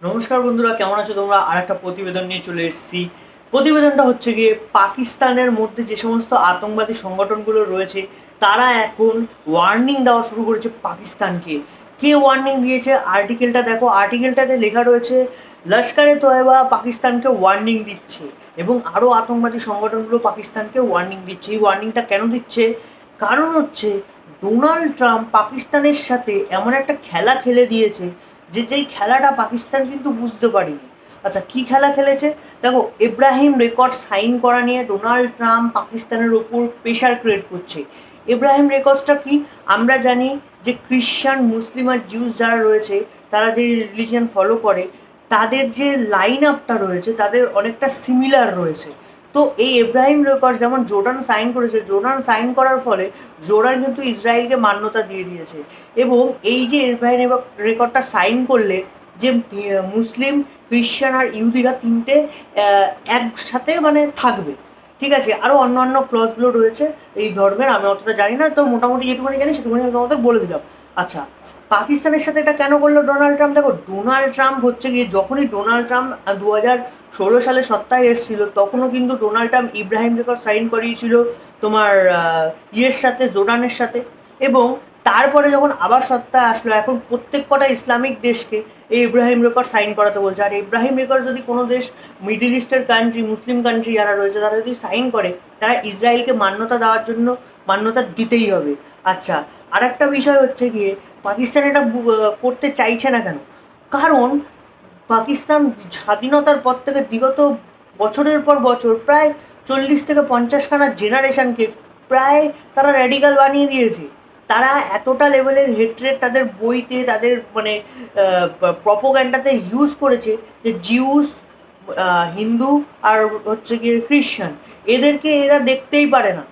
নমস্কার বন্ধুরা, কেমন আছো তোমরা? আর একটা প্রতিবেদন নিয়ে চলে এসেছি। প্রতিবেদনটা হচ্ছে গিয়ে পাকিস্তানের মধ্যে যে সমস্ত আতঙ্কবাদী সংগঠনগুলো রয়েছে তারা এখন ওয়ার্নিং দেওয়া শুরু করেছে পাকিস্তানকে। কে ওয়ার্নিং দিয়েছে আর্টিকেলটা দেখো। আর্টিকেলটাতে লেখা রয়েছে লস্করে তয়বা পাকিস্তানকে ওয়ার্নিং দিচ্ছে এবং আরও আতঙ্কবাদী সংগঠনগুলো পাকিস্তানকে ওয়ার্নিং দিচ্ছে। এই ওয়ার্নিংটা কেন দিচ্ছে? কারণ হচ্ছে ডোনাল্ড ট্রাম্প পাকিস্তানের সাথে এমন একটা খেলা খেলে দিয়েছে যেই খেলাটা পাকিস্তান কিন্তু বুঝতে পারিনি। আচ্ছা, কি খেলা খেলেছে দেখো। ইব্রাহিম রেকর্ড সাইন করা নিয়ে ডোনাল্ড ট্রাম্প পাকিস্তানের ওপর প্রেশার ক্রিয়েট করছে। ইব্রাহিম রেকর্ডসটা কি? আমরা জানি যে খ্রিশ্চান, মুসলিম আর জিউস যারা রয়েছে, তারা যে রিলিজিয়ান ফলো করে, তাদের যে লাইন আপটা রয়েছে তাদের অনেকটা সিমিলার রয়েছে। তো এই ইব্রাহিম রেকর্ড যেমন জোর্ডান সাইন করেছে, জোর্ডান সাইন করার ফলে জোর্ডান কিন্তু ইসরায়েলকে মান্যতা দিয়ে দিয়েছে। এবং এই যে ইব্রাহিম রেকর্ডটা সাইন করলে যে মুসলিম, খ্রিশ্চান আর ইহুদিরা তিনটে একসাথে মানে থাকবে। ঠিক আছে, আরও অন্য ক্লজগুলো রয়েছে এই ধর্মের, আমি অতটা জানি না, তো মোটামুটি যেটুকুনি জানি সেটুকুনি আমি তোমাদের বলে দিলাম। আচ্ছা, পাকিস্তানের সাথে এটা কেন করলো ডোনাল্ড ট্রাম্প? দেখো, ডোনাল্ড ট্রাম্প হচ্ছে গিয়ে, যখনই ডোনাল্ড ট্রাম্প 2016 সালে সত্তায় এসেছিল তখনও কিন্তু Donald Trump Ibrahim record sign করিয়েছিল তোমার ইয়ের সাথে, জোর্ডানের সাথে। এবং তারপরে যখন আবার সত্তায় আসলো, এখন প্রত্যেক কটা ইসলামিক দেশকে এই ইব্রাহিম রেকর্ড সাইন করাতে বলছে। আর ইব্রাহিম রেকর্ড যদি কোনো দেশ, মিডল ইস্টের কান্ট্রি, মুসলিম কান্ট্রি যারা রয়েছে, তারা যদি সাইন করে, তারা ইসরায়েলকে মান্যতা দেওয়ার জন্য মান্যতা দিতেই হবে। আচ্ছা, আর একটা বিষয় হচ্ছে গিয়ে পাকিস্তান এটা করতে চাইছে না কেন? কারণ পাকিস্তান স্বাধীনতার পর থেকে বিগত বছরের পর বছর প্রায় 40 থেকে 50খানা জেনারেশনকে প্রায় তারা র্যাডিক্যাল বানিয়ে দিয়েছে। তারা এতটা লেভেলের হেট্রেড তাদের বইতে, তাদের মানে প্রপোগ্যান্ডাতে ইউজ করেছে যে জিউস, হিন্দু আর হচ্ছে গিয়ে খ্রিশ্চান, এদেরকে এরা দেখতেই পারে না,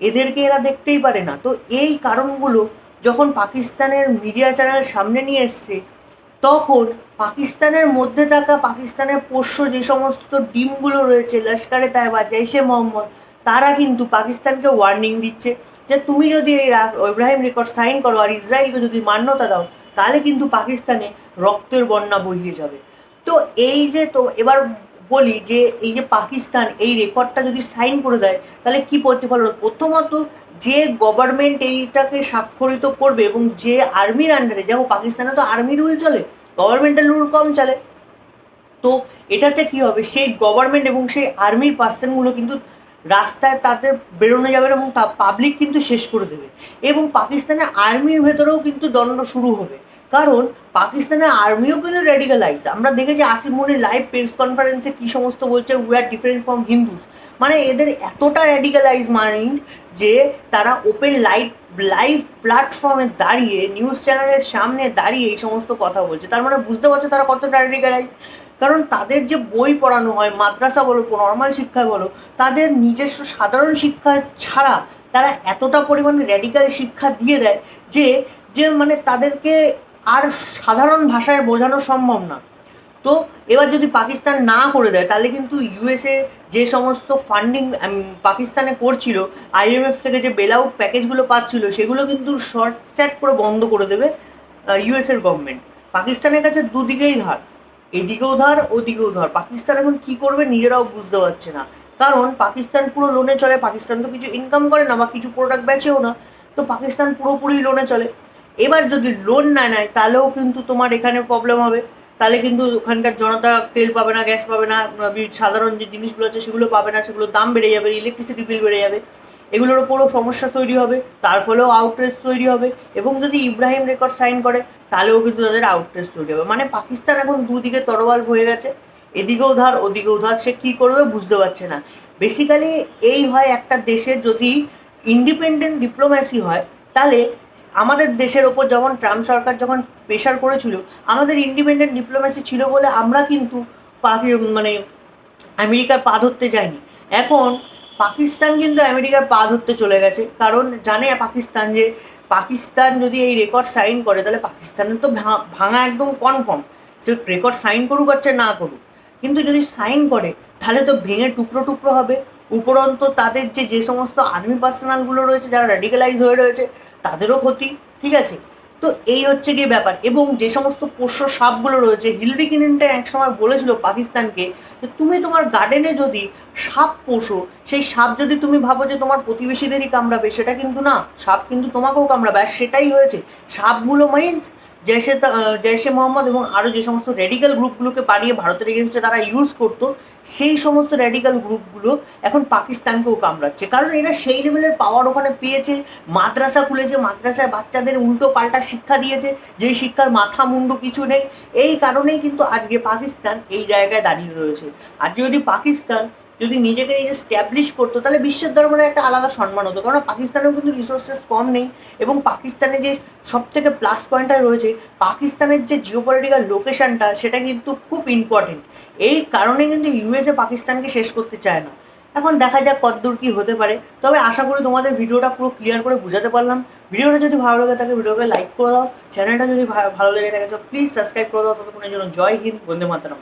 এদেরকে এরা দেখতেই পারে না। তো এই কারণগুলো যখন পাকিস্তানের মিডিয়া চ্যানেল সামনে নিয়ে এসছে, তখন পাকিস্তানের মধ্যে থাকা, পাকিস্তানের পোষ্য যে সমস্ত টিমগুলো রয়েছে, লস্করে তাইবা, জৈশে মোহাম্মদ, তারা কিন্তু পাকিস্তানকে ওয়ার্নিং দিচ্ছে যে তুমি যদি এই ইব্রাহিম রেকর্ড সাইন করো আর ইসরায়েলকে যদি মান্যতা দাও, তাহলে কিন্তু পাকিস্তানে রক্তের বন্যা বইয়ে যাবে। তো এই যে, তো এবার বলি যে এই যে পাকিস্তান এই রেকর্ডটা যদি সাইন করে দেয়, তাহলে কি প্রতিফলন? প্রথমত, যে গভর্নমেন্ট এইটাকে স্বাক্ষরিত করবে এবং যে আর্মির আন্ডারে, যেমন পাকিস্তানে তো আর্মি রুল চলে, গভর্নমেন্টের রুল কম চলে। তো এটাতে কি হবে, সেই গভর্নমেন্ট এবং সেই আর্মির পার্সনগুলো কিন্তু রাস্তায় তাদের বেরোনো যাবে না এবং পাবলিক কিন্তু শেষ করে দেবে। এবং পাকিস্তানের আর্মির ভেতরেও কিন্তু দ্বন্দ্ব শুরু হবে, কারণ পাকিস্তানের আর্মিও কিন্তু রেডিকালাইজ। আমরা দেখেছি আসিফ মনির লাইভ প্রেস কনফারেন্সে কী সমস্ত বলছে, we are different from Hindus. মানে এদের এতটা র্যাডিক্যালাইজ মাইন্ড যে তারা ওপেন লাইভ প্ল্যাটফর্মে দাঁড়িয়ে, নিউজ চ্যানেলের সামনে দাঁড়িয়ে এই সমস্ত কথা বলছে। তার মানে বুঝতে পারছো তারা কতটা র্যাডিক্যালাইজ। কারণ তাদের যে বই পড়ানো হয়, মাদ্রাসা বলো, নর্মাল শিক্ষায় বলো, তাদের নিজস্ব সাধারণ শিক্ষা ছাড়া তারা এতটা পরিমাণে র্যাডিক্যাল শিক্ষা দিয়ে দেয় যে যে মানে তাদেরকে আর সাধারণ ভাষায় বোঝানো সম্ভব না। তো এবার যদি পাকিস্তান না করে দেয়, তাহলে কিন্তু ইউএসএ যে সমস্ত ফান্ডিং পাকিস্তানে করছিল, আইএমএফ থেকে যে বেল আউট প্যাকেজগুলো পাচ্ছিল, সেগুলো কিন্তু শর্টকাট করে বন্ধ করে দেবে ইউএসএর গভর্নমেন্ট। পাকিস্তানের কাছে দুদিকেই ধার, এদিকেও ধার ওদিকেও ধার। পাকিস্তান এখন কী করবে নিজেরাও বুঝতে পারছে না, কারণ পাকিস্তান পুরো লোনে চলে। পাকিস্তান তো কিছু ইনকাম করে না বা কিছু প্রোডাক্ট বেচেও না, তো পাকিস্তান পুরোপুরি লোনে চলে। এবার যদি লোন না নেয়, তাহলেও কিন্তু তোমার এখানে প্রবলেম হবে। তাহলে কিন্তু ওখানকার জনতা তেল পাবে না, গ্যাস পাবে না, সাধারণ যে জিনিসগুলো আছে সেগুলো পাবে না, সেগুলোর দাম বেড়ে যাবে, ইলেকট্রিসিটি বিল বেড়ে যাবে, এগুলোর ওপরও সমস্যা তৈরি হবে, তার ফলেও আউটরেজ তৈরি হবে। এবং যদি ইব্রাহিম রেকর্ড সাইন করে, তাহলেও কিন্তু তাদের আউটরেজ তৈরি হবে। মানে পাকিস্তান এখন দুদিকে তরোয়াল হয়ে গেছে, এদিকেও ধার ওদিকেও ধার, সে কী করবে বুঝতে পারছে না। বেসিক্যালি এই হয় একটা দেশের যদি ইন্ডিপেন্ডেন্ট ডিপ্লোম্যাসি হয়, তাহলে আমাদের দেশের ওপর যেমন ট্রাম্প সরকার যখন প্রেশার করেছিল, আমাদের ইন্ডিপেন্ডেন্ট ডিপ্লোম্যাসি ছিল বলে আমরা কিন্তু মানে আমেরিকার পা ধরতে যাইনি। এখন পাকিস্তান কিন্তু আমেরিকার পা ধরতে চলে গেছে, কারণ জানে পাকিস্তান যে পাকিস্তান যদি এই রেকর্ড সাইন করে, তাহলে পাকিস্তানের তো ভাঙা একদম কনফার্ম। সে রেকর্ড সাইন করুক আর না করুক, কিন্তু যদি সাইন করে তাহলে তো ভেঙে টুকরো টুকরো হবে। উপরন্ত তাদের যে সমস্ত আর্মি পার্সোনালগুলো রয়েছে, যারা র্যাডিক্যালাইজ হয়ে রয়েছে, তাদেরও ক্ষতি। ঠিক আছে, তো এই হচ্ছে গিয়ে ব্যাপার। এবং যে সমস্ত পোষ্য সাপগুলো রয়েছে, হিলারি ক্লিনটন এক সময় বলেছিল পাকিস্তানকে যে তুমি তোমার গার্ডেনে যদি সাপ পোষো, সেই সাপ যদি তুমি ভাবো যে তোমার প্রতিবেশীদেরই কামড়াবে, সেটা কিন্তু না, সাপ কিন্তু তোমাকেও কামড়াবে। আর সেটাই হয়েছে। সাপগুলো মিন্স জৈশে মোহাম্মদ এবং আরও যে সমস্ত রেডিক্যাল গ্রুপগুলোকে বানিয়ে ভারতের এগেনস্টে তারা ইউজ করতো, সেই সমস্ত রেডিক্যাল গ্রুপগুলো এখন পাকিস্তানকেও কামড়াচ্ছে। কারণ এরা সেই লেভেলের পাওয়ার ওখানে পেয়েছে, মাদ্রাসা খুলেছে, মাদ্রাসায় বাচ্চাদের উল্টো পাল্টা শিক্ষা দিয়েছে, যেই শিক্ষার মাথা মুন্ডু কিছু নেই। এই কারণেই কিন্তু আজকে পাকিস্তান এই জায়গায় দাঁড়িয়ে রয়েছে। আর যদি পাকিস্তান যদি নিজেকে নিজে স্ট্যাবলিশ করতো, তাহলে বিশ্বের দরবারে একটা আলাদা সম্মান হতো। কারণ পাকিস্তানেও কিন্তু রিসোর্সেস কম নেই। এবং পাকিস্তানে যে সব থেকে প্লাস পয়েন্টটা রয়েছে, পাকিস্তানের যে জিওপলিটিক্যাল লোকেশনটা, সেটা কিন্তু খুব ইম্পর্টেন্ট। এই কারণে কিন্তু ইউএসএ পাকিস্তানকে শেষ করতে চায় না। এখন দেখা যাক কতদূর কী হতে পারে। তবে আশা করি তোমাদের ভিডিওটা পুরো ক্লিয়ার করে বুঝাতে পারলাম। ভিডিওটা যদি ভালো লাগে থাকে ভিডিওকে লাইক করে দাও, চ্যানেলটা যদি ভালো লেগে থাকে তো প্লিজ সাবস্ক্রাইব করে দাও। ততক্ষণের জন্য জয় হিন্দ, বন্দে মাতরম।